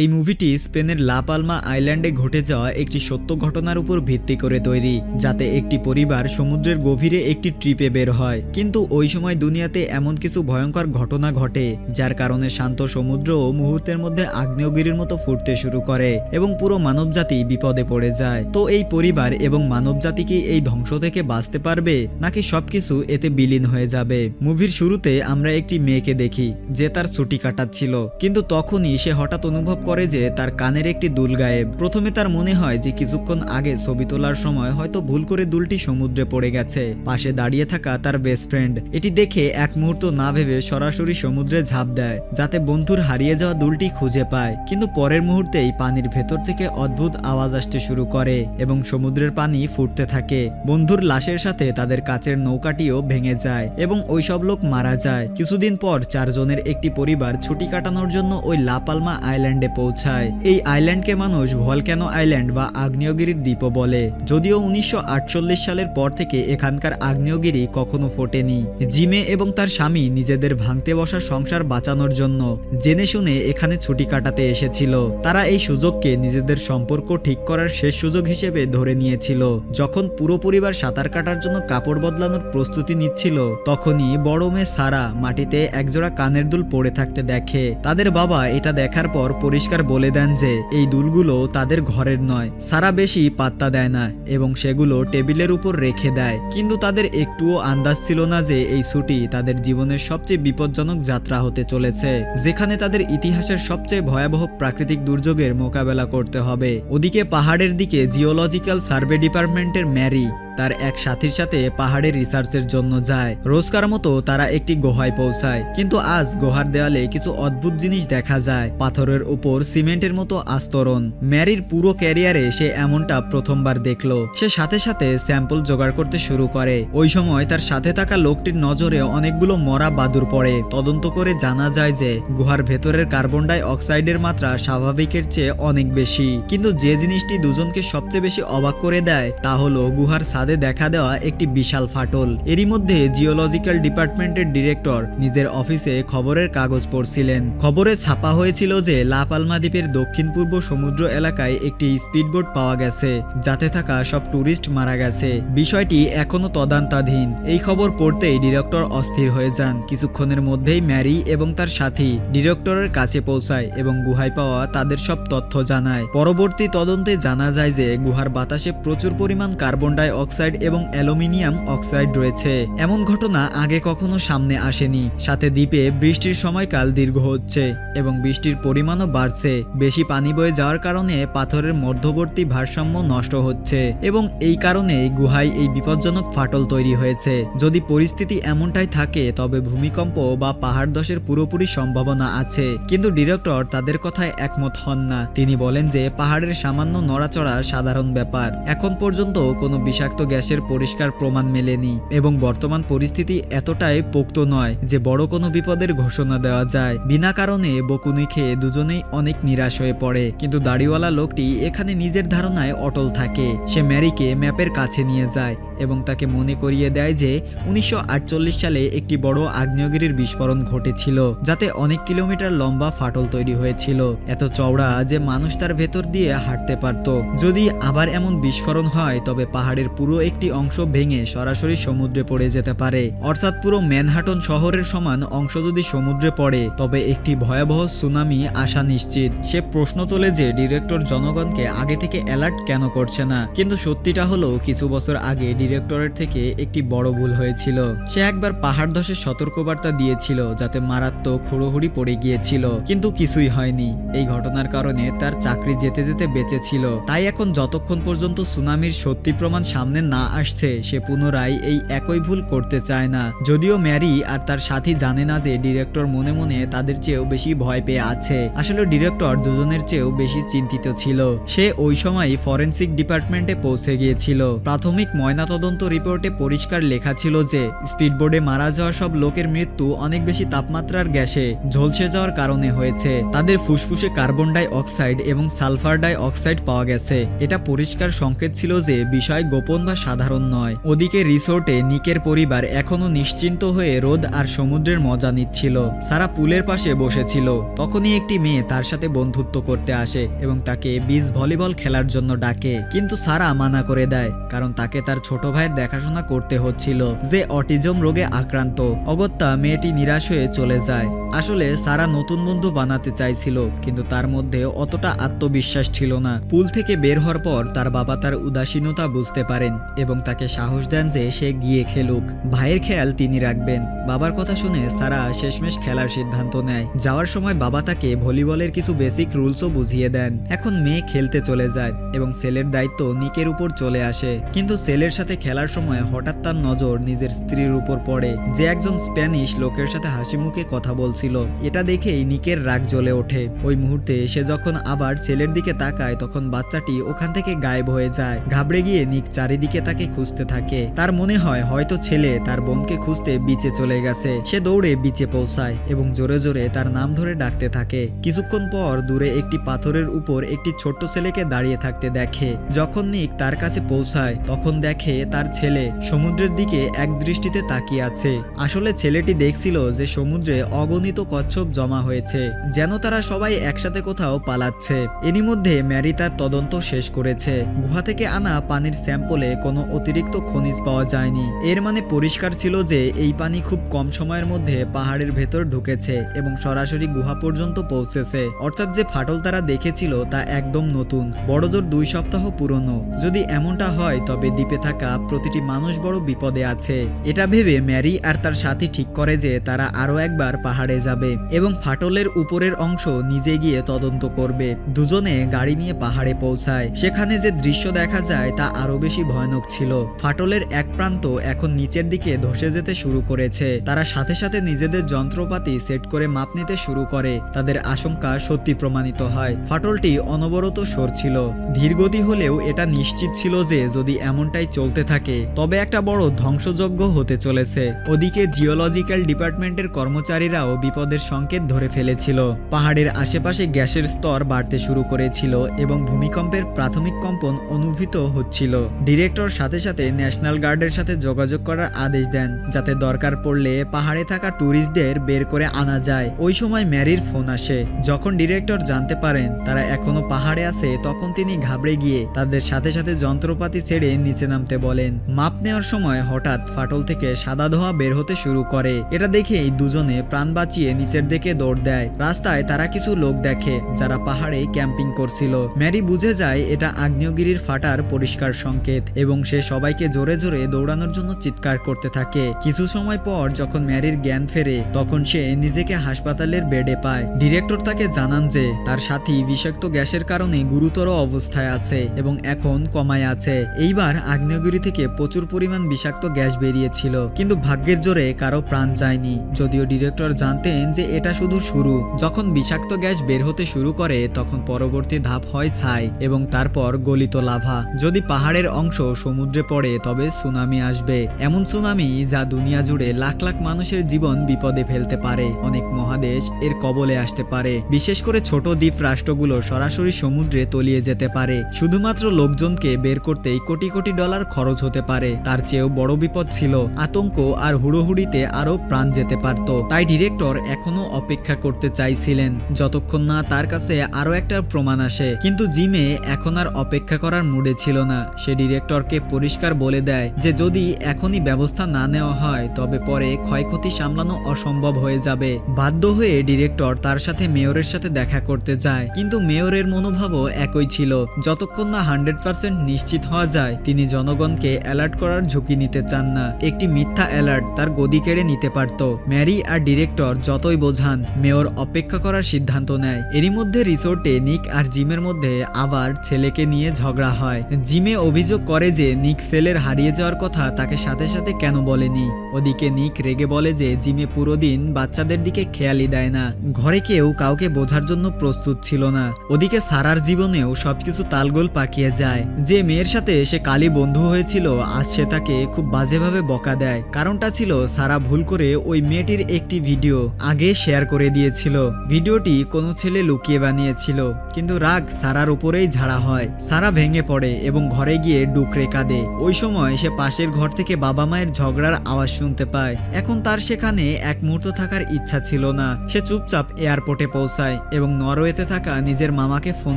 এই মুভিটি স্পেনের লা পালমা আইল্যান্ডে ঘটে যাওয়া একটি সত্য ঘটনার উপর ভিত্তি করে তৈরি, যাতে একটি পরিবার সমুদ্রের গভীরে একটি ট্রিপে বের হয়। কিন্তু ওই সময় দুনিয়াতে এমন কিছু ভয়ঙ্কর ঘটনা ঘটে যার কারণে শান্ত সমুদ্রও মুহূর্তের মধ্যে আগ্নেয়গিরির মতো ফুটতে শুরু করে এবং পুরো মানবজাতি বিপদে পড়ে যায়। তো এই পরিবার এবং মানবজাতি কি এই ধ্বংস থেকে বাঁচতে পারবে, নাকি সবকিছু এতে বিলীন হয়ে যাবে? মুভির শুরুতে আমরা একটি মেয়েকে দেখি যে তার ছুটি কাটাচ্ছিল, কিন্তু তখনই সে হঠাৎ অনুভব করে যে তার কানের একটি দুল গায়েব। প্রথমে তার মনে হয় যে কিছুক্ষণ আগে ছবি তোলার সময় হয়তো ভুল করে দুলটি সমুদ্রে পড়ে গেছে। পাশে দাঁড়িয়ে থাকা তার বেস্ট ফ্রেন্ড এটি দেখে এক মুহূর্ত না ভেবে সরাসরি সমুদ্রে ঝাঁপ দেয় যাতে বন্ধুর হারিয়ে যাওয়া দুলটি খুঁজে পায়। কিন্তু পরের মুহূর্তেই পানির ভেতর থেকে অদ্ভুত আওয়াজ আসতে শুরু করে এবং সমুদ্রের পানি ফুটতে থাকে। বন্ধুর লাশের সাথে তাদের কাচের নৌকাটিও ভেঙে যায় এবং ওইসব লোক মারা যায়। কিছুদিন পর 4 জনের একটি পরিবার ছুটি কাটানোর জন্য ওই লা পালমা আইল্যান্ডে পৌঁছায়। এই আইল্যান্ডকে মানুষ ভলক্যানো আইল্যান্ড বা আগ্নেয়গিরির দ্বীপও বলে, যদিও 1948 সালের পর থেকে এখানকার আগ্নেয়গিরি কখনো ফোটেনি। জিমে এবং তার স্বামী নিজেদের ভাঙতে বসা সংসার বাঁচানোর জন্য জেনে শুনে এখানে ছুটি কাটাতে এসেছিল। তারা এই সুযোগকে নিজেদের সম্পর্ক ঠিক করার শেষ সুযোগ হিসেবে ধরে নিয়েছিল। যখন পুরো পরিবার সাঁতার কাটার জন্য কাপড় বদলানোর প্রস্তুতি নিচ্ছিল, তখনই বড় মেয়ে সারা মাটিতে একজোড়া কানের দুল পড়ে থাকতে দেখে। তাদের বাবা এটা দেখার পর পরিষ্কার বলে দেন যে এই দুলগুলো তাদের ঘরের নয়। সারা বেশি পাত্তা দেয় না এবং সেগুলো টেবিলের উপর রেখে দেয়, কিন্তু তাদের একটুও আন্দাজ ছিল না যে এই ছুটি তাদের জীবনের সবচেয়ে বিপজ্জনক যাত্রা হতে চলেছে, যেখানে তাদের ইতিহাসের সবচেয়ে ভয়াবহ প্রাকৃতিক দুর্যোগের মোকাবেলা করতে হবে। ওদিকে পাহাড়ের দিকে জিওলজিক্যাল সার্ভে ডিপার্টমেন্টের ম্যারি তার এক সাথীর সাথে পাহাড়ের রিসার্চের জন্য যায়। রোজকার মতো তারা একটি গুহায় পৌঁছায়, কিন্তু আজ গুহার দেওয়ালে কিছু অদ্ভুত জিনিস দেখা যায়। পাথরের উপর সিমেন্টের মতো আস্তরণ। ম্যারির পুরো ক্যারিয়ারে সে এমনটা প্রথমবার দেখলো। সে সাথে সাথে স্যাম্পল জোগাড় করতে শুরু করে। ওই সময় তার সাথে থাকা লোকটির নজরে অনেকগুলো মরা বাদুর পড়ে। তদন্ত করে জানা যায় যে গুহার ভেতরের কার্বন ডাই অক্সাইডের মাত্রা স্বাভাবিকের চেয়ে অনেক বেশি। কিন্তু যে জিনিসটি দুজনকে সবচেয়ে বেশি অবাক করে দেয় তা হলো গুহার দেখা দেওয়া একটি বিশাল ফাটল। এরই মধ্যে জিওলজিক্যাল ডিপার্টমেন্টের ডিরেক্টর নিজের অফিসে খবরের কাগজ পড়ছিলেন। খবরে ছাপা হয়েছিল যে লা পালমা দ্বীপের দক্ষিণ পূর্ব সমুদ্র এলাকায় একটি স্পিডবোট পাওয়া গেছে, যাতে থাকা সব টুরিস্ট মারা গেছে। বিষয়টি এখনো তদন্তাধীন। এই খবর পড়তেই ডিরেক্টর অস্থির হয়ে যান। কিছুক্ষণের মধ্যেই ম্যারি এবং তার সাথী ডিরেক্টরের কাছে পৌঁছায় এবং গুহায় পাওয়া তাদের সব তথ্য জানায়। পরবর্তী তদন্তে জানা যায় যে গুহার বাতাসে প্রচুর পরিমাণ কার্বন ডাই অক্সাইড এবং অ্যালুমিনিয়াম অক্সাইড রয়েছে। এমন ঘটনা আগে কখনো সামনে আসেনি। সাথে দ্বীপে বৃষ্টির সময়কাল দীর্ঘ হচ্ছে এবং বৃষ্টির পরিমাণও বাড়ছে। বেশি পানি বয়ে যাওয়ার কারণে পাথরের মধ্যবর্তী ভারসাম্য নষ্ট হচ্ছে এবং এই কারণে গুহায় এই বিপজ্জনক ফাটল তৈরি হয়েছে। যদি পরিস্থিতি এমনটাই থাকে তবে ভূমিকম্প বা পাহাড় ধসের পুরোপুরি সম্ভাবনা আছে। কিন্তু ডিরেক্টর তাদের কথায় একমত হন না। তিনি বলেন যে পাহাড়ের সামান্য নড়াচড়া সাধারণ ব্যাপার। এখন পর্যন্ত কোনো বিষাক্ত গ্যাসের পরিষ্কার প্রমাণ মেলেনি এবং বর্তমান পরিস্থিতি এতটাই পোক্ত নয় যে বড় কোনো বিপদের ঘোষণা দেওয়া যায়। বিনা কারণে বকুনি খেয়ে দুজনেই অনেক নিরাশ হয়ে পড়ে। কিন্তু দাড়িওয়ালা লোকটি এখানে নিজের ধারণায় অটল থাকে। সে ম্যারিকে ম্যাপের কাছে নিয়ে যায় এবং তাকে মনে করিয়ে দেয় যে 1948 সালে একটি বড় আগ্নেয়গিরির বিস্ফোরণ ঘটেছিল, যাতে অনেক কিলোমিটার লম্বা ফাটল তৈরি হয়েছিল, এত চওড়া যে মানুষ তার ভেতর দিয়ে হাঁটতে পারত। যদি আবার এমন বিস্ফোরণ হয় তবে পাহাড়ের পুরো একটি অংশ ভেঙে সরাসরি সমুদ্রে পড়ে যেতে পারে। অর্থাৎ পুরো ম্যানহাটন শহরের সমান অংশ যদি সমুদ্রে পড়ে তবে একটি ভয়াবহ সুনামি আসা নিশ্চিত। সে প্রশ্ন তোলে যে ডিরেক্টর জনগণকে আগে থেকে অ্যালার্ট কেন করছে না। কিন্তু সত্যিটা হলো কিছু বছর আগে ডিরেক্টরের থেকে একটি বড় ভুল হয়েছিল। সে একবার পাহাড় ধসের সতর্কবার্তা দিয়েছিল যাতে মারাত্মক হুড়োহুড়ি পড়ে গিয়েছিল, কিন্তু কিছুই হয়নি। এই ঘটনার কারণে তার চাকরি যেতে যেতে বেঁচে ছিল। তাই এখন যতক্ষণ পর্যন্ত সুনামির সত্যি প্রমাণ সামনে না আসছে সে পুনরায় এই একই ভুল করতে চায় না। যদিও ম্যারি আর তার সাথী জানে না যে ডিরেক্টর মনে মনে তাদের চেয়েও বেশি ভয় পেয়ে আছে। আসলে ডিরেক্টর দুজনের চেয়েও বেশি চিন্তিত ছিল। সে ওই সময় ফরেনসিক ডিপার্টমেন্টে পৌঁছে গিয়েছিল। প্রাথমিক ময়নাতদন্ত রিপোর্টে পরিষ্কার লেখা ছিল যে স্পিডবোর্ডে মারা যাওয়া সব লোকের মৃত্যু অনেক বেশি তাপমাত্রার গ্যাসে ঝলসে যাওয়ার কারণে হয়েছে। তাদের ফুসফুসে কার্বন ডাই অক্সাইড এবং সালফার ডাই অক্সাইড পাওয়া গেছে। এটা পরিষ্কার সংকেত ছিল যে বিষয় গোপন বা সাধারণ নয়। ওদিকে রিসোর্টে নিকের পরিবার এখনো নিশ্চিন্ত হয়ে রোদ আর সমুদ্রের মজা নিচ্ছিল। সারা পুলের পাশে বসেছিল। তখনই একটি মেয়ে তার সারার সাথে বন্ধুত্ব করতে আসে এবং তাকে বিচ ভলিবল খেলার জন্য ডাকে, কিন্তু সারা মানা করে দেয় কারণ তাকে তার ছোট ভাইয়ের দেখাশোনা করতে হচ্ছিল যে অটিজম রোগে আক্রান্ত। অগত্যা মেয়েটি নিরাশ হয়ে চলে যায়। আসলে সারা নতুন বন্ধু বানাতে চাইছিল, কিন্তু তার মধ্যে অতটা আত্মবিশ্বাস ছিল না। পুল থেকে বের হওয়ার পর তার বাবা তার উদাসীনতা বুঝতে পারেন এবং তাকে সাহস দেন যে সে গিয়ে খেলুক, ভাইয়ের খেয়াল তিনি রাখবেন। বাবার কথা শুনে সারা শেষমেশ খেলার সিদ্ধান্ত নেয়। যাওয়ার সময় বাবা তাকে ভলিবলের কিছু বেসিক রুলসও বুঝিয়ে দেন। এখন মেয়ে খেলতে চলে যায় এবং সেলের দায়িত্ব নিকের উপর চলে আসে, কিন্তু সেলের সাথে খেলার সময় হঠাৎ তার নজর নিজের স্ত্রীর উপর পড়ে, যে একজন স্প্যানিশ লোকের সাথে হাসি মুখে কথা বলছিল। এটা দেখেই নিকের রাগ জ্বলে ওঠে। ওই মুহূর্তে সে যখন আবার ছেলের দিকে তাকায় তখন বাচ্চাটি ওখান থেকে গায়েব হয়ে যায়। ঘাবড়ে গিয়ে নিক চারিদিকে তাকে খুঁজতে থাকে। তার মনে হয় হয়তো ছেলে তার বোনকে খুঁজতে বিচে চলে গেছে। সে দৌড়ে বিচে পৌঁছায় এবং জোরে জোরে তার নাম ধরে ডাকতে থাকে। কিছুক্ষণ পর দূরে একটি পাথরের উপর একটি ছোট্ট ছেলেকে দাঁড়িয়ে থাকতে দেখে। যখন নিক তার কাছে পৌঁছায় তখন দেখে তার ছেলে সমুদ্রের দিকে এক দৃষ্টিতে তাকিয়ে আছে। আসলে ছেলেটি দেখছিল যে সমুদ্রে অগণিত কচ্ছপ জমা হয়েছে, যেন তারা সবাই একসাথে কোথাও পালাচ্ছে। এরই মধ্যে ম্যারি তার তদন্ত শেষ করেছে। গুহা থেকে আনা পানির স্যাম্পলে কোনো অতিরিক্ত খনিজ পাওয়া যায়নি। এর মানে পরিষ্কার ছিল যে এই পানি খুব কম সময়ের মধ্যে পাহাড়ের ভেতর ঢুকেছে এবং সরাসরি গুহা পর্যন্ত পৌঁছেছে। অর্থাৎ যে ফাটল তারা দেখেছিল তা একদম নতুন, বড়জোর 2 সপ্তাহ পুরনো। যদি এমনটা হয় তবে দ্বীপে থাকা প্রতিটি মানুষ বড় বিপদে আছে। এটা ভেবে ম্যারি আর তার সাথী ঠিক করে যে তারা আরো একবার পাহাড়ে যাবে এবং ফাটলের উপরের অংশ নিজে গিয়ে তদন্ত করবে। দুজনে গাড়ি নিয়ে পাহাড়ে পৌঁছায়। সেখানে যে দৃশ্য দেখা যায় তা আরো বেশি ভয়ানক ছিল। ফাটলের এক প্রান্ত এখন নিচের দিকে ধসে যেতে শুরু করেছে। তারা সাথে সাথে নিজেদের যন্ত্রপাতি সেট করে মাপ নিতে শুরু করে। তাদের আশঙ্কা সত্যি প্রমাণিত হয়। ফাটলটি অনবরত সরছিল। ধীরগতি হলেও এটা নিশ্চিত ছিল যে যদি এমনটাই চলতে থাকে তবে একটা বড় ধ্বংসযজ্ঞ হতে চলেছে। ওদিকে জিওলজিক্যাল ডিপার্টমেন্টের কর্মচারীরাও বিপদের সংকেত ধরে ফেলেছিল। পাহাড়ের আশেপাশে গ্যাসের স্তর বাড়তে শুরু করেছিল এবং ভূমিকম্পের প্রাথমিক কম্পন অনুভূত হচ্ছিল। ডিরেক্টর সাথে সাথে ন্যাশনাল গার্ডের সাথে যোগাযোগ করার আদেশ দেন, যাতে দরকার পড়লে পাহাড়ে থাকা ট্যুরিস্টদের বের করে আনা যায়। ওই সময় ম্যারির ফোন আসে। যখন ডিরেক্টর জানতে পারেন তারা এখনো পাহাড়ে আছে তখন তিনি ঘাবড়ে গিয়ে তাদের সাথে সাথে যন্ত্রপাতি ছেড়ে নিচে নামতে বলেন। মাপ নেওয়ার সময় হঠাৎ ফাটল থেকে সাদা ধোঁয়া বের হতে শুরু করে। এটা দেখেই দুজনে প্রাণ বাঁচিয়ে নিচের দিকে দৌড় দেয়। রাস্তায় তারা কিছু লোক দেখে যারা পাহাড়ে ক্যাম্পিং করছিল। ম্যারি বুঝে যায় এটা আগ্নেয়গিরির ফাটার পরিষ্কার সংকেত এবং সে সবাইকে জোরে জোরে দৌড়ানোর জন্য চিৎকার করতে থাকে। কিছু সময় পর যখন ম্যারির জ্ঞান ফেরে তখন সে নিজেকে হাসপাতালের বেডে পায়। ডিরেক্টর তাকে জানান যে তার সাথী বিষাক্ত গ্যাসের কারণে গুরুতর অবস্থায় আছে এবং এখন কমায় আছে। এইবার আগ্নেয়গিরি থেকে প্রচুর পরিমাণ বিষাক্ত গ্যাস বেরিয়েছিল, কিন্তু ভাগ্যের জোরে কারো প্রাণ যায়নি। যদিও ডিরেক্টর জানতেন যে এটা শুধু শুরু। যখন বিষাক্ত গ্যাস বের হতে শুরু করে তখন পরবর্তী ধাপ হয় ছাই এবং তারপর গলিত লাভা। যদি পাহাড়ের অংশ সমুদ্রে পড়ে তবে সুনামি আসবে, এমন সুনামি যা দুনিয়া জুড়ে লাখ লাখ মানুষের জীবন বিপদে ফেলতে পারে। অনেক মহাদেশ এর কবলে আসতে পারে, বিশেষ করে ছোট দ্বীপ রাষ্ট্রগুলো সরাসরি সমুদ্রে তলিয়ে যেতে পারে। শুধুমাত্র লোকজনকে বের করতেই কোটি কোটি ডলার খরচ হতে পারে। তার চেয়েও বড় বিপদ ছিল আতঙ্ক আর হুড়োহুড়িতে আরো প্রাণ যেতে পারত। তাই ডিরেক্টর এখনো অপেক্ষা করতে চাইছিলেন যতক্ষণ না তার কাছে আরো একটা প্রমাণ আসে। কিন্তু জিমে এখন আর অপেক্ষা করার মুডে ছিল না। সে ডিরেক্টরকে পরিষ্কার বলে দেয় যে যদি এখনই ব্যবস্থা না নেওয়া হয় তবে পরে ক্ষয়ক্ষতি সামলানো অসম্ভব হয়ে যাবে। বাধ্য হয়ে ডিরেক্টর তার সাথে মেয়রের সাথে দেখা করতে যায়, কিন্তু মেয়রের মনোভাবও একই ছিল। যতক্ষণ না 100% নিশ্চিত হওয়া যায় তিনি জনগণকে অ্যালার্ট করার ঝুঁকি নিতে চান না। একটি মিথ্যা অ্যালার্ট তার গদি কেড়ে নিতে পারত। ম্যারি আর ডিরেক্টর যতই বোঝান মেয়র অপেক্ষা করার সিদ্ধান্ত নেয়। এরই মধ্যে রিসোর্টে নিক আর জিমের মধ্যে আবার ছেলেকে নিয়ে ঝগড়া হয়। জিমে অভিযোগ করে যে নিক সেলের হারিয়ে যাওয়ার কথা তাকে সাথে সাথে কেন বলেনি। ওদিকে নিক রেগে বলে যে জিমে পুরো দিন বাচ্চাদের দিকে খেয়ালই দেয় না। ঘরে কেউ কাউকে বোঝার জন্য প্রস্তুত ছিল না। ওদিকে সারার জীবনেও সবকিছু তালগোল পাকিয়ে যায়। যে মেয়ের সাথে সে কালই বন্ধু হয়েছিল আজ সে তাকে খুব বাজেভাবে বকা দেয়। কারণটা ছিল সারা ভুল করে ওই মেয়েটির একটি ভিডিও আগে শেয়ার করে দিয়েছিল। ভিডিওটি কোনো ছেলে লুকিয়ে বানিয়েছিল, কিন্তু রাগ সারার উপরেই ঝাড়া হয়। সারা ভেঙে পড়ে এবং ঘরে গিয়ে ডুকরে কাঁদে। ওই সময় সে পাশের ঘর থেকে বাবা মায়ের ঝগড়ার আওয়াজ শুনতে পায়। এখন তার সেখানে এক মুহূর্ত থাকার ইচ্ছা ছিল না। সে চুপচাপ এয়ারপোর্টে পৌঁছায়। পৌঁছায় এবং নরওয়েতে থাকা নিজের মামাকে ফোন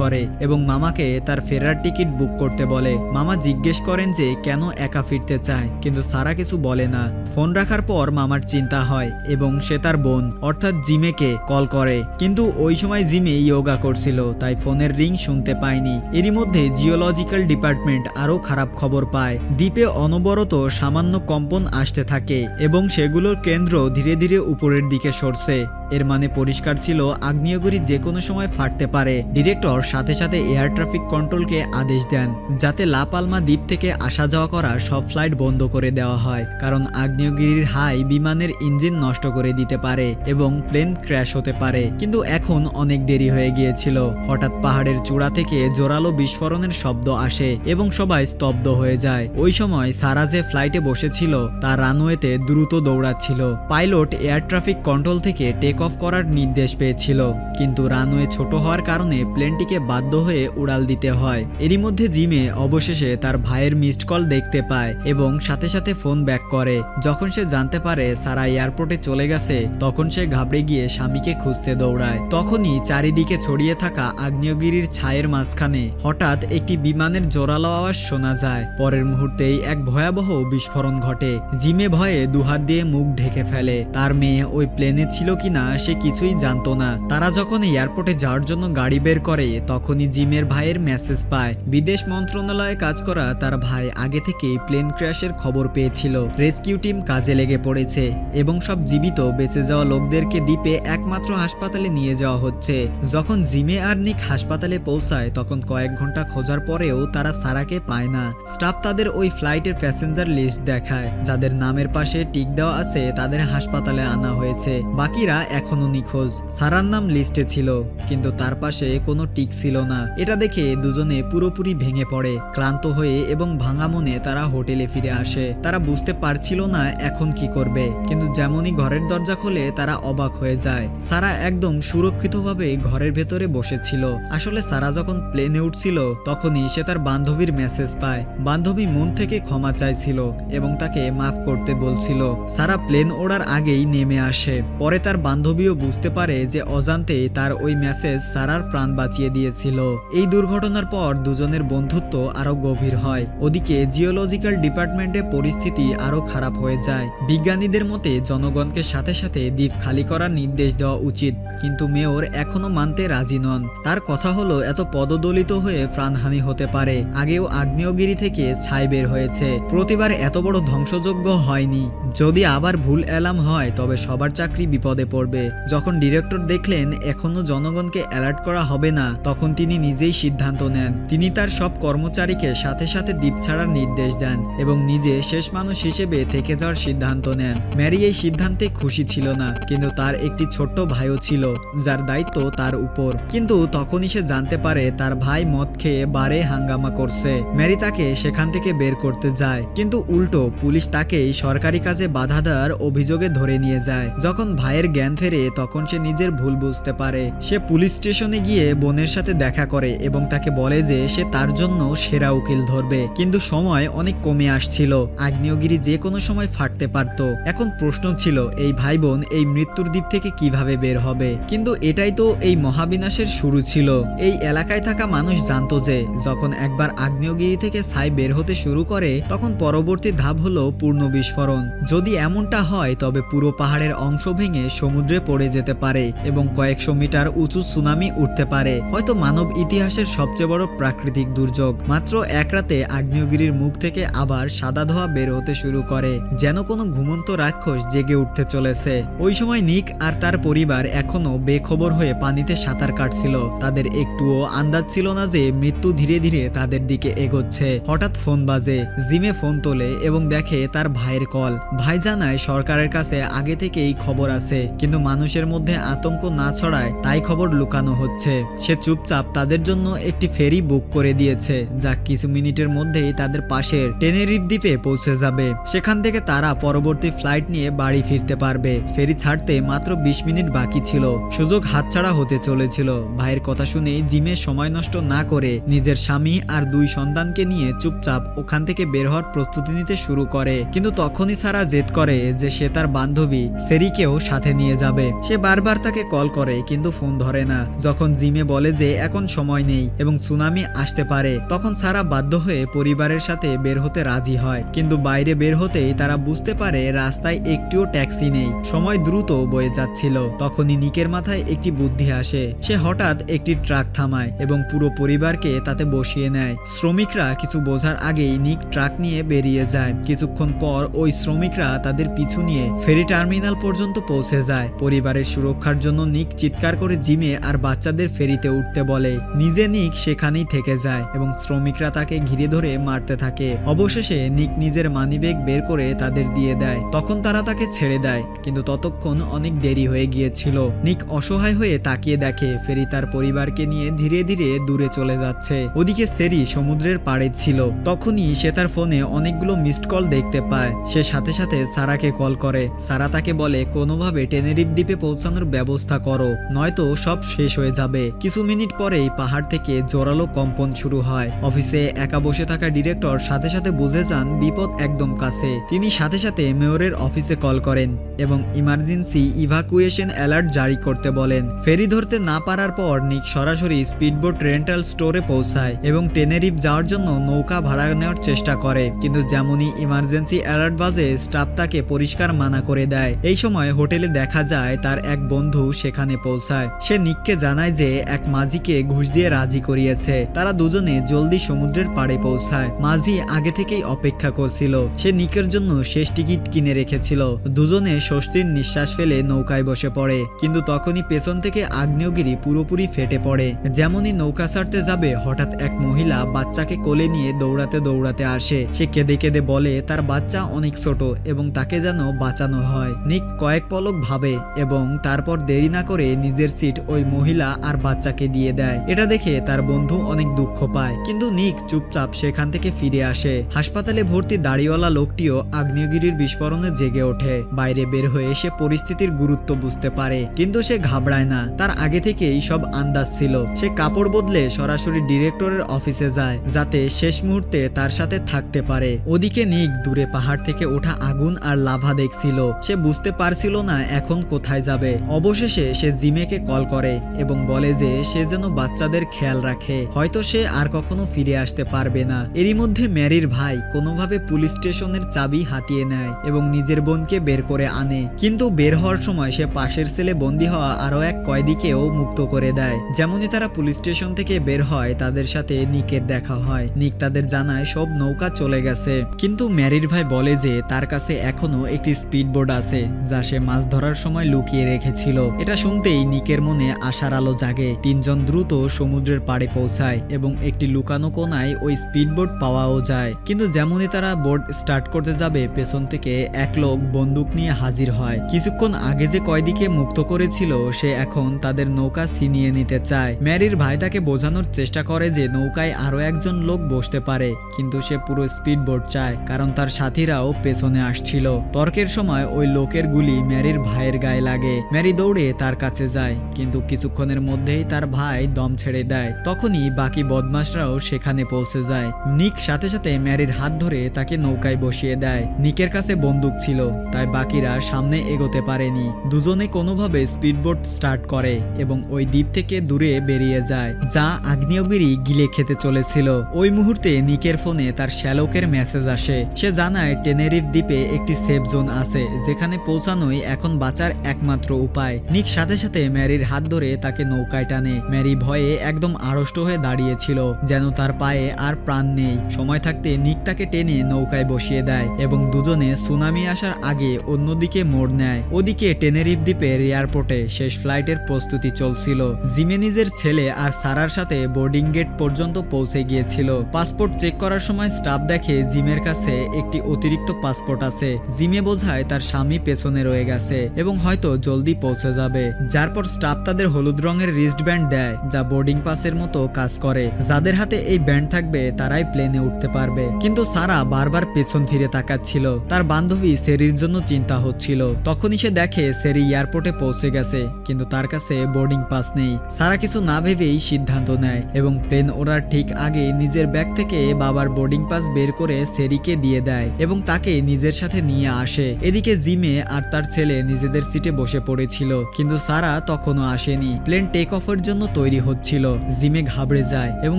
করে এবং মামাকে তার ফেরার টিকিট বুক করতে বলে। মামা জিজ্ঞেস করেন যে কেন একা ফিরতে চায়, কিন্তু সারা কিছু বলে না। ফোন রাখার পর মামার চিন্তা হয় এবং সে তার বোন অর্থাৎ জিমেকে কল করে, কিন্তু ওই সময় জিমে ইয়োগা করছিল, তাই ফোনের রিং শুনতে পায়নি। এরই মধ্যে জিওলজিক্যাল ডিপার্টমেন্ট আরও খারাপ খবর পায়। দ্বীপে অনবরত সামান্য কম্পন আসতে থাকে এবং সেগুলোর কেন্দ্র ধীরে ধীরে উপরের দিকে সরছে। এর মানে পরিষ্কার ছিল আগ্নেয়গিরি যে কোনো সময় ফাটতে পারে। ডিরেক্টর সাথে সাথে এয়ার ট্রাফিক কন্ট্রোলকে আদেশ দেন যাতে লা পালমা দ্বীপ থেকে আসা যাওয়া করা সব ফ্লাইট বন্ধ করে দেওয়া হয়, কারণ আগ্নেয়গিরির হাই বিমানের ইঞ্জিন নষ্ট করে দিতে পারে এবং প্লেন ক্র্যাশ হতে পারে। কিন্তু এখন অনেক দেরি হয়ে গিয়েছিল। হঠাৎ পাহাড়ের চূড়া থেকে জোরালো বিস্ফোরণের শব্দ আসে এবং সবাই স্তব্ধ হয়ে যায়। ওই সময় সারা যে ফ্লাইটে বসেছিল তার রানওয়েতে দ্রুত দৌড়াচ্ছিল। পাইলট এয়ার ট্রাফিক কন্ট্রোল থেকে টেক অফ করার নির্দেশ পেয়েছিল, কিন্তু রানওয়ে ছোট হওয়ার কারণে প্লেনটিকে বাধ্য হয়ে উড়াল দিতে হয়। এরই মধ্যে জিমে অবশেষে তার ভাইয়ের মিসড কল দেখতে পায় এবং সাথে সাথে ফোন ব্যাক করে। যখন সে জানতে পারে সারা এয়ারপোর্টে চলে গেছে, তখন সে ঘাবড়ে গিয়ে স্বামীকে খুঁজতে দৌড়ায়। তখনই চারিদিকে ছড়িয়ে থাকা আগ্নেয়গিরির ছায়ের মাঝখানে হঠাৎ একটি বিমানের জোরালো আওয়াজ শোনা যায়। পরের মুহূর্তেই এক ভয়াবহ বিস্ফোরণ ঘটে। জিমে ভয়ে দুহাত দিয়ে মুখ ঢেকে ফেলে। তার মেয়ে ওই প্লেনে ছিল কিনা সে কিছুই জানতো না। তারা যখন এয়ারপোর্টে যাওয়ার জন্য গাড়ি বের করে, তখনই জিমের ভাইয়ের মেসেজ পায়। বিদেশ মন্ত্রণালয়ে কাজ করা তার ভাই আগে থেকেই প্লেন ক্র্যাশের খবর পেয়েছিল। রেস্কিউ টিম কাজে লেগে পড়েছে এবং সব জীবিত বেঁচে যাওয়া লোকদেরকে দ্বীপে একমাত্র হাসপাতালে নিয়ে যাওয়া হচ্ছে। যখন জিমে আর নিক হাসপাতালে পৌঁছায়, তখন কয়েক ঘন্টা খোঁজার পরেও তারা সারাকে পায় না। স্টাফ তাদের ওই ফ্লাইটের প্যাসেঞ্জার লিস্ট দেখায়। যাদের নামের পাশে টিক দেওয়া আছে তাদের হাসপাতালে আনা হয়েছে, বাকিরা এখনো নিখোঁজ। সারার নাম লিস্টে ছিল, কিন্তু তার পাশে কোনো টিক ছিল না। এটা দেখে দুজনে পুরোপুরি ভেঙে পড়ে। ক্লান্ত হয়ে এবং ভাঙা মনে তারা হোটেলে ফিরে আসে। তারা বুঝতে পারছিল না এখন কি করবে, কিন্তু যেমনই ঘরের দরজা খোলে তারা অবাক হয়ে যায়। সারা একদম সুরক্ষিতভাবে ঘরের ভেতরে বসেছিল। আসলে সারা যখন প্লেনে উঠছিল তখনই সে তার বান্ধবীর মেসেজ পায়। বান্ধবী মন থেকে ক্ষমা চাইছিল এবং তাকে মাফ করতে বলছিল। সারা প্লেন ওড়ার আগেই নেমে আসে। পরে তার বান্ধবীও বুঝতে পারে যে অজান্তে তার ওই মেসেজ সারার প্রাণ বাঁচিয়ে দিয়েছিল। এই দুর্ঘটনার পর দুজনের বন্ধুত্ব আরো গভীর হয়। ওদিকে জিওলজিক্যাল ডিপার্টমেন্টে পরিস্থিতি আরো খারাপ হয়ে যায়। বিজ্ঞানীদের মতে জনগণকে সাথে সাথে দ্বীপ খালি করার নির্দেশ দেওয়া উচিত, কিন্তু মেয়র এখনো মানতে রাজি নন। তার কথা হলো এত পদদলিত হয়ে প্রাণহানি হতে পারে। আগেও আগ্নেয়গিরি থেকে ছাই বের হয়েছে, প্রতিবার এত বড় ধ্বংসযজ্ঞ হয়নি। যদি আবার ভুল অ্যালার্ম হয় তবে সবার চাকরি বিপদে পড়বে। যখন ডিরেক্টর দেখলেন এখনো জনগণকে অ্যালার্ট করা হবে না, তখন তিনি নিজেই সিদ্ধান্ত নেন। তিনি তার সব কর্মচারীকে সাথে সাথে দ্বীপ ছাড়ার নির্দেশ দেন এবং নিজে শেষ মানুষ হিসেবে থেকে যাওয়ার সিদ্ধান্ত নেন। ম্যারি এই সিদ্ধান্তে খুশি ছিল না, কিন্তু তার একটি ছোট্ট ভাইও ছিল যার দায়িত্ব তার উপর। কিন্তু তখনই সে জানতে পারে তার ভাই মদ খেয়ে বারে হাঙ্গামা করছে। ম্যারি তাকে সেখান থেকে বের করতে যায়, কিন্তু উল্টো পুলিশ তাকেই সরকারি কাজে বাধা দেওয়ার অভিযোগে ধরে নিয়ে যায়। যখন ভাইয়ের জ্ঞান ফেরে তখন সে নিজের ভুল বুঝতে পারে। সে পুলিশ স্টেশনে গিয়ে বোনের সাথে দেখা করে এবং তাকে বলে যে সে তার জন্য সেরা উকিল ধরবে। কিন্তু সময় অনেক কমে আসছিল। আগ্নেয়গিরি যে কোনো সময় ফাটতে পারত। এখন প্রশ্ন ছিল এই ভাই বোন এই মৃত্যুর দ্বীপ থেকে কিভাবে বের হবে। কিন্তু এটাই তো এই মহাবিনাশের শুরু ছিল। এই এলাকায় থাকা মানুষ জানতো যে যখন একবার আগ্নেয়গিরি থেকে ছাই বের হতে শুরু করে, তখন পরবর্তী ধাপ হলো পূর্ণ বিস্ফোরণ। যদি এমনটা হয় তবে পুরো পাহাড়ের অংশ ভেঙে সমুদ্রে পড়ে যেতে পারে এবং কয়েকশো মিটার উঁচু সুনামি উঠতে পারে। হয়তো মানব ইতিহাসের সবচেয়ে বড় প্রাকৃতিক দুর্যোগ। মাত্র এক রাতে আগ্নেয়গিরির মুখ থেকে আবার সাদা ধোঁয়া বের হতে শুরু করে, যেন কোনো ঘুমন্ত রাক্ষস জেগে উঠতে চলেছে। ওই সময় নিক আর তার পরিবার এখনো বেখবর হয়ে পানিতে সাঁতার কাটছিল। তাদের একটুও আন্দাজ ছিল না যে মৃত্যু ধীরে ধীরে তাদের দিকে এগোচ্ছে। হঠাৎ ফোন বাজে। জিমে ফোন তোলে এবং দেখে তার ভাইয়ের কল। ভাই জানায় সরকারের কাছে আগে থেকেই খবর আছে, কিন্তু মানুষের মধ্যে আতঙ্ক না ছড়ায় তাই খবর লুকানো হচ্ছে। সে চুপচাপ তাদের জন্য একটি ফেরি বুক করে দিয়েছে, যা কিছু মিনিটের মধ্যেই তাদের পাশের টেনেরিফ দ্বীপে পৌঁছে যাবে। সেখান থেকে তারা পরবর্তী ফ্লাইট নিয়ে বাড়ি ফিরতে পারবে। ফেরি ছাড়তে মাত্র 20 মিনিট বাকি ছিল। সুযোগ হাতছাড়া হতে চলেছিল। ভাইয়ের কথা শুনে জিমে সময় নষ্ট না করে নিজের স্বামী আর 2 সন্তানকে নিয়ে চুপচাপ ওখান থেকে বের হওয়ার প্রস্তুতি নিতে শুরু করে। কিন্তু তখনই সারা জেদ করে যে সে তার বান্ধবী সেরিকেও সাথে নিয়ে যাবে। যাবে। সে বারবার তাকে কল করে কিন্তু ফোন ধরে না। যখন জিমে বলে যে এখন সময় নেই এবং সুনামি আসতে পারে, তখন সারা বাধ্য হয়ে পরিবারের সাথে বের হতে রাজি হয়। কিন্তু বাইরে বের হতেই তারা বুঝতে পারে রাস্তায় একটিও ট্যাক্সি নেই। সময় দ্রুত বয়ে যাচ্ছিল। তখনই নিকের মাথায় একটি বুদ্ধি আসে। সে হঠাৎ একটি ট্রাক থামায় এবং পুরো পরিবারকে তাতে বসিয়ে নেয়। শ্রমিকরা কিছু বোঝার আগেই নিক ট্রাক নিয়ে বেরিয়ে যায়। কিছুক্ষণ পর ওই শ্রমিকরা তাদের পিছু নিয়ে ফেরি টার্মিনাল পর্যন্ত পৌঁছে যায়। পরিবারের সুরক্ষার জন্য নিক চিৎকার করে জিমে আর বাচ্চাদের ফেরিতে উঠতে বলে। নিজে নিক সেখানেই থেকে যায় এবং শ্রমিকরা তাকে ঘিরে ধরে মারতে থাকে। অবশেষে নিক নিজের মানিব্যাগ বের করে তাদের দিয়ে দেয়। তখন তারা তাকে ছেড়ে দেয়, কিন্তু ততক্ষণ অনেক দেরি হয়ে গিয়েছিল। নিক অসহায় হয়ে তাকিয়ে দেখে ফেরি তার পরিবারকে নিয়ে ধীরে ধীরে দূরে চলে যাচ্ছে। ওদিকে সেরি সমুদ্রের পাড়ে ছিল। তখনই সে তার ফোনে অনেকগুলো মিসড কল দেখতে পায়। সে সাথে সাথে সারাকে কল করে। সারা তাকে বলে কোনোভাবে টেনেরিফ দ্বীপে পৌঁছানোর ব্যবস্থা করো, নয়তো সব শেষ হয়ে যাবে। কিছু মিনিট পরেই পাহাড় থেকে জোরালো কম্পন শুরু হয়। অফিসে একা বসে থাকা ডিরেক্টর সাথে সাথে বুঝে যান বিপদ একদম কাছে। তিনি সাথে সাথে মেয়রের অফিসে কল করেন এবং ইমার্জেন্সি ইভাকুয়েশন অ্যালার্ট জারি করতে বলেন। ফেরি ধরতে না পারার পর নিক সরাসরি স্পিডবোট রেন্টাল স্টোরে পৌঁছায় এবং টেনেরিফ যাওয়ার জন্য নৌকা ভাড়া নেওয়ার চেষ্টা করে। কিন্তু যেমনই ইমার্জেন্সি অ্যালার্ট বাজে, স্টাফ তাকে পরিষ্কার মানা করে দেয়। এই সময় হোটেলে দেখা যায় তার এক বন্ধু সেখানে পৌঁছায়। সে নিককে জানায় যে এক মাঝিকে ঘুষ দিয়ে রাজি করিয়েছে। তারা দুজনে জলদি সমুদ্রের পাড়ে পৌঁছায়। মাঝি আগে থেকেই অপেক্ষা করছিল। সে নিকের জন্য শেষ টিকিট কিনে রেখেছিল। দুজনে স্বস্তির নিঃশ্বাস ফেলে নৌকায় বসে পড়ে। কিন্তু তখনই পেছন থেকে আগ্নেয়গিরি পুরোপুরি ফেটে পড়ে। যেমনই নৌকা ছাড়তে যাবে, হঠাৎ এক মহিলা বাচ্চাকে কোলে নিয়ে দৌড়াতে দৌড়াতে আসে। সে কেঁদে কেঁদে বলে তার বাচ্চা অনেক ছোট এবং তাকে যেন বাঁচানো হয়। নিক কয়েক পলক ভাবে এবং তারপর দেরি না করে নিজের সিট ওই মহিলা আর বাচ্চাকে দিয়ে দেয়। এটা দেখে তার বন্ধু অনেক দুঃখ পায়, কিন্তু নিক চুপচাপ সেখান থেকে ফিরে আসে। হাসপাতালে ভর্তি দাড়িওয়ালা লোকটিও আগ্নেয়গিরির বিস্ফোরণে জেগে ওঠে। বাইরে বের হয়ে সে পরিস্থিতির গুরুত্ব বুঝতে পারে, কিন্তু সে ঘাবড়ায় না। তার আগে থেকেই সব আন্দাজ ছিল। সে কাপড় বদলে সরাসরি ডিরেক্টরের অফিসে যায়, যাতে শেষ মুহূর্তে তার সাথে থাকতে পারে। ওদিকে নিক দূরে পাহাড় থেকে ওঠা আগুন আর লাভা দেখছিল। সে বুঝতে পারছিল না এখন কোথায় যাবে। অবশেষে সে জিমেকে কল করে এবং বলে যে সে যেন বাচ্চাদের খেয়াল রাখে, হয়তো সে আর কখনো ফিরে আসতে পারবে না। এরই মধ্যে ম্যারির ভাই কোনোভাবে পুলিশ স্টেশনের চাবি হাতিয়ে নেয় এবং নিজের বোনকে বের করে আনে। কিন্তু বের হওয়ার সময় সে পাশের সেলে বন্দী হওয়া আরো এক কয়েদিকেও মুক্ত করে দেয়। যেমনই তারা পুলিশ স্টেশন থেকে বের হয়, তাদের সাথে নিকের দেখা হয়। নিক তাদের জানায় সব নৌকা চলে গেছে, কিন্তু ম্যারির ভাই বলে যে তার কাছে এখনো একটি স্পিডবোট আছে যা সে মাছ ধরার সময় লুকিয়ে রেখেছিল। এটা শুনতেই নিকের মনে আশার আলো জাগে। তিনজন দ্রুত সমুদ্রের পাড়ে পৌঁছায় এবং একটি লুকানো কোনায় ওই স্পিডবোট পাওয়াও যায়। কিন্তু যেমনই তারা বোট স্টার্ট করতে যাবে, পেছন থেকে এক লোক বন্দুক নিয়ে হাজির হয়। কিছুক্ষণ আগে যে কয়েদিকে মুক্ত করেছিল সে এখন তাদের নৌকা ছিনিয়ে নিতে চায়। ম্যারির ভাই তাকে বোঝানোর চেষ্টা করে যে নৌকায় আরো একজন লোক বসতে পারে, কিন্তু সে পুরো স্পিডবোট চায় কারণ তার সাথীরাও পেছনে আসছিল। তর্কের সময় ওই লোকের গুলি ম্যারির ভাইয়ের গায়ে লাগে। ম্যারি দৌড়ে তার কাছে যায়, কিন্তু কিছুক্ষণের মধ্যেই তার ভাই দম ছেড়ে দেয়। তখনই বাকি বদমাশরাও সেখানে পৌঁছে যায়। নিক সাথে সাথে ম্যারির হাত ধরে তাকে নৌকায় বসিয়ে দেয়। নিকের কাছে বন্দুক ছিল, তাই বাকিরা সামনে এগোতে পারেনি। দুজনে কোনোভাবে স্পিডবোট স্টার্ট করে এবং ওই দ্বীপ থেকে দূরে বেরিয়ে যায়, যা আগ্নেয়গিরি গিলে খেতে চলেছিল। ওই মুহূর্তে নিকের ফোনে তার শ্যালকের মেসেজ আসে। সে জানায় টেনেরিফ দ্বীপে একটি সেফ জোন আছে, যেখানে পৌঁছানোই এখন বাঁচার একমাত্র উপায়। নিক সাথে সাথে ম্যারির হাত ধরে তাকে নৌকায় টানে। ম্যারি ভয়ে একদম আড়ষ্ট হয়ে দাঁড়িয়েছিল, যেন তার পায়ে আর প্রাণ নেই। সময় থাকতে নিক তাকে টেনে নৌকায় বসিয়ে দেয় এবং দুজনে সুনামি আসার আগে অন্যদিকে মোড় নেয়। ওদিকে টেনেরিফ দ্বীপের এয়ারপোর্টে শেষ ফ্লাইটের প্রস্তুতি চলছিল। জিমে নিজের ছেলে আর সারার সাথে বোর্ডিং গেট পর্যন্ত পৌঁছে গিয়েছিল। পাসপোর্ট চেক করার সময় স্টাফ দেখে জিমের কাছে একটি অতিরিক্ত পাসপোর্ট আছে। জিমে বোঝায় তার স্বামী পেছনে রয়ে গেছে এবং হয়তো জলদি পৌঁছে যাবে। যার পর স্টাফ তাদের হলুদ রঙের রিস্ট ব্যান্ড দেয়, যা বোর্ডিং পাসের মতো কাজ করে। যাদের হাতে এই ব্যান্ড থাকবে তারাই প্লেনে উঠতে পারবে। কিন্তু সারা বারবার পেছন ফিরে তাকাচ্ছিল। তার বান্ধবী সেরির জন্য চিন্তা হচ্ছিল। তখনই সে দেখে সেরি এয়ারপোর্টে পৌঁছে গেছে, কিন্তু তার কাছে বোর্ডিং পাস নেই। সারা কিছু না ভেবেই সিদ্ধান্ত নেয় এবং প্লেন ওড়ার ঠিক আগে নিজের ব্যাগ থেকে বাবার বোর্ডিং পাস বের করে সেরিকে দিয়ে দেয় এবং তাকে নিজের সাথে নিয়ে আসে। এদিকে জিমে আর তার ছেলে নিজেদের সিটে বসে পড়েছিল, কিন্তু সারা তখনও আসেনি। প্লেন টেক অফের জন্য তৈরি হচ্ছিল। জিমে ঘাবড়ে যায় এবং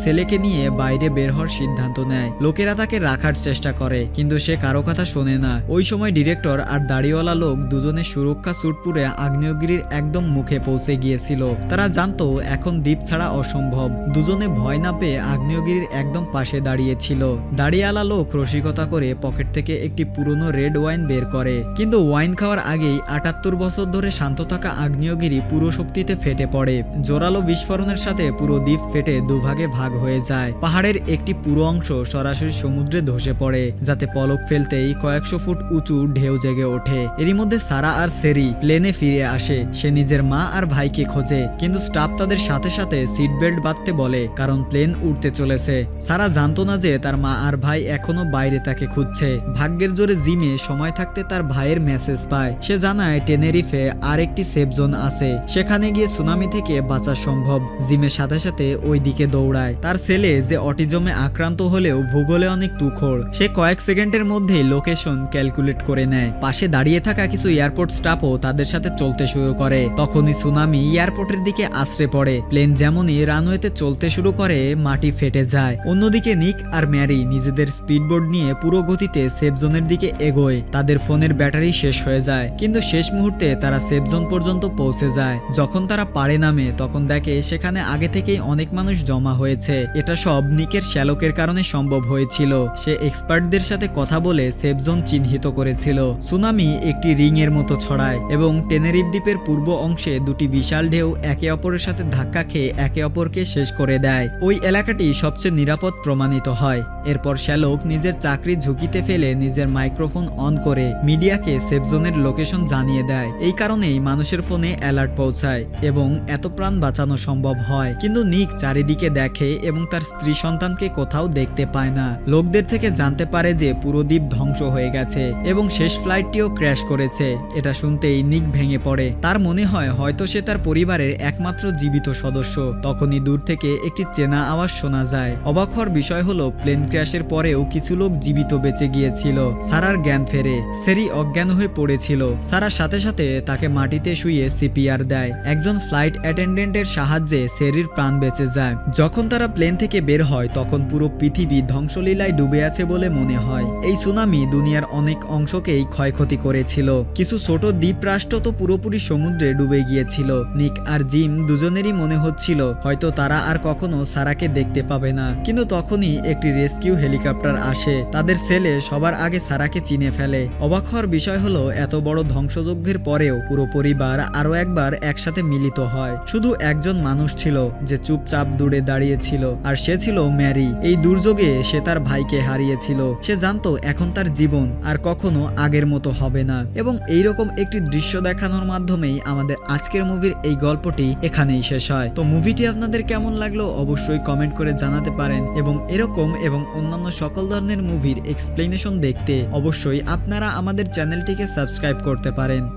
ছেলেকে নিয়ে বাইরে বের হওয়ার সিদ্ধান্ত নেয়। লোকেরা তাকে রাখার চেষ্টা করে, কিন্তু সে কারো কথা শোনে না। ওই সময় ডিরেক্টর আর দাড়িওয়ালা লোক দুজনে সুরক্ষা স্যুট পরে আগ্নেয়গিরির একদম মুখে পৌঁছে গিয়েছিল। তারা জানতো এখন দ্বীপ ছাড়া অসম্ভব। দুজনে ভয় না পেয়ে আগ্নেয়গিরির একদম পাশে দাঁড়িয়েছিল। দাড়িওয়ালা লোক রসিকতা করে পকেট থেকে একটি পুরনো রেড ওয়াইন বের করে, কিন্তু ওয়াইন খাওয়ার আগেই ৭৮ বছর ধরে শান্ত থাকা আগ্নেয়গিরি পুরো শক্তিতে ফেটে পড়ে। জোরালো বিস্ফোরণের সাথে পুরো দ্বীপ ফেটে দুভাগে ভাগ হয়ে যায়। পাহাড়ের একটি পুরো অংশ সরাসরি সমুদ্রে ধসে পড়ে, যাতে পলক ফেলতেই কয়েকশো ফুট উঁচু ঢেউ জেগে ওঠে। এরই মধ্যে সারা আর সেরি প্লেনে ফিরে আসে। সে নিজের মা আর ভাইকে খোঁজে, কিন্তু স্টাফ তাদের সাথে সাথে সিট বেল্ট বাঁধতে বলে, কারণ প্লেন উঠতে চলেছে। সারা জানতো না যে তার মা আর ভাই এখনো বাইরে তাকে খুঁজছে। ভাগ্যের জোরে জিমে সময় থাকতে তার ভাইয়ের মেসেজ পায়। সে জানায় টেনেরিফে আর একটি সেফ জোন আছে, সেখানে গিয়ে সুনামি থেকে বাঁচা সম্ভব। জিমের সাথে সাথে ওই দিকে দৌড়ায়। তার ছেলে যে অটিজমে আক্রান্ত হলেও ভূগোলে অনেক তুখোড়, সে কয়েক সেকেন্ডের মধ্যেই লোকেশন ক্যালকুলেট করে নেয়। পাশে দাঁড়িয়ে থাকা কিছু এয়ারপোর্ট স্টাফও তাদের সাথে চলতে শুরু করে। তখনই সুনামি এয়ারপোর্টের দিকে আশ্রে পড়ে। প্লেন যেমনই রানওয়েতে চলতে শুরু করে, মাটি ফেটে যায়। অন্যদিকে নিক আর ম্যারি নিজেদের স্পিডবোর্ড নিয়ে পুরো গতিতে সেফ জোনের দিকে এগোয়। তাদের ফোনের ব্যাটারি শেষ হয়ে যায়, কিন্তু শেষ মুহূর্তে তারা সেফ জোন পর্যন্ত পৌঁছে যায়। যখন তারা পাড়ে নামে, তখন দেখে সেখানে আগে থেকেই অনেক মানুষ জমা হয়েছে। এটা সব নিকের শ্যালকের কারণে সম্ভব হয়েছিল। সে এক্সপার্টদের সাথে কথা বলে সেফ জোন চিহ্নিত করেছিল। সুনামি একটি রিং এর মতো ছড়ায় এবং টেনেরিফ দ্বীপের পূর্ব অংশে দুটি বিশাল ঢেউ একে অপরের সাথে ধাক্কা খেয়ে একে অপরকে শেষ করে দেয়। ওই এলাকাটি সবচেয়ে নিরাপদ প্রমাণিত হয়। এরপর শ্যালক নিজের চাকরি ঝুঁকিতে ফেলে নিজের মাইক্রোফোন অন করে মিডিয়াকে সেফ জোনের লোকেশন জানিয়ে দেয়। এই কারণেই মানুষের ফোনে অ্যালার্ট পৌঁছায় এবং এত প্রাণ বাঁচানো সম্ভব হয়। কিন্তু নিক চারিদিকে দেখে এবং তার স্ত্রী সন্তানকে কোথাও দেখতে পায় না। লোকদের থেকে জানতে পারে যে পুরো দ্বীপ ধ্বংস হয়ে গেছে এবং শেষ ফ্লাইটটিও ক্র্যাশ করেছে। এটা শুনতেই নিক ভেঙে পড়ে। তার মনে হয় হয়তো সে তার পরিবারের একমাত্র জীবিত সদস্য। তখনই দূর থেকে একটি চেনা আওয়াজ শোনা যায়। অবাক হওয়ার বিষয় হলো, প্লেন ক্র্যাশের পরেও কিছু লোক জীবিত বেঁচে গিয়েছিল। সারার জ্ঞান ফেরে। সেরি অজ্ঞান হয়ে পড়েছিল। সারার সাথে সাথে তাকে মাটিতে শুইয়ে সিপিআর দেয়। একজন ফ্লাইট অ্যাটেন্ডেন্টের সাহায্যে সেরির প্রাণ বেঁচে যায়। যখন তারা প্লেন থেকে বের হয়, তখন পুরো পৃথিবী ধ্বংসলীলায় ডুবে আছে বলে মনে হয়। এই সুনামি দুনিয়ার অনেক অংশকেই ক্ষয়ক্ষতি করেছিল। কিছু ছোট দ্বীপ রাষ্ট্র তো পুরোপুরি সমুদ্রে ডুবে গিয়েছিল। নিক আর জিম দুজনেরই মনে হচ্ছিল হয়তো তারা আর কখনো সারাকে দেখতে পাবে না। কিন্তু তখনই একটি রেস্কিউ হেলিকপ্টার আসে। তাদের ছেলে সবার আগে সারাকে চিনে ফেলে। অবাক হওয়ার বিষয় হলো, এত বড় ধ্বংসযজ্ঞের পরেও পুরো পরিবার আরো একবার একসাথে মিলিত হয়। শুধু একজন মানুষ ছিল যে চুপচাপ দূরে দাঁড়িয়েছিল, আর সে ছিল ম্যারি। এই দুর্যোগে সে তার ভাইকে হারিয়েছিল। সে জানতো এখন তার জীবন আর কখনো আগের মতো হবে না। এবং এইরকম একটি দৃশ্য দেখানোর মাধ্যমেই আমাদের আজকের মুভির এই গল্পটি এখানেই শেষ হয়। তো মুভিটি আপনাদের কেমন লাগলো অবশ্যই কমেন্ট করে জানাতে পারেন, এবং এরকম এবং অন্যান্য সকল ধরনের মুভির এক্সপ্লেনেশন দেখতে অবশ্যই আপনারা আমাদের চ্যানেলটিকে সাবস্ক্রাইব করতে পারেন।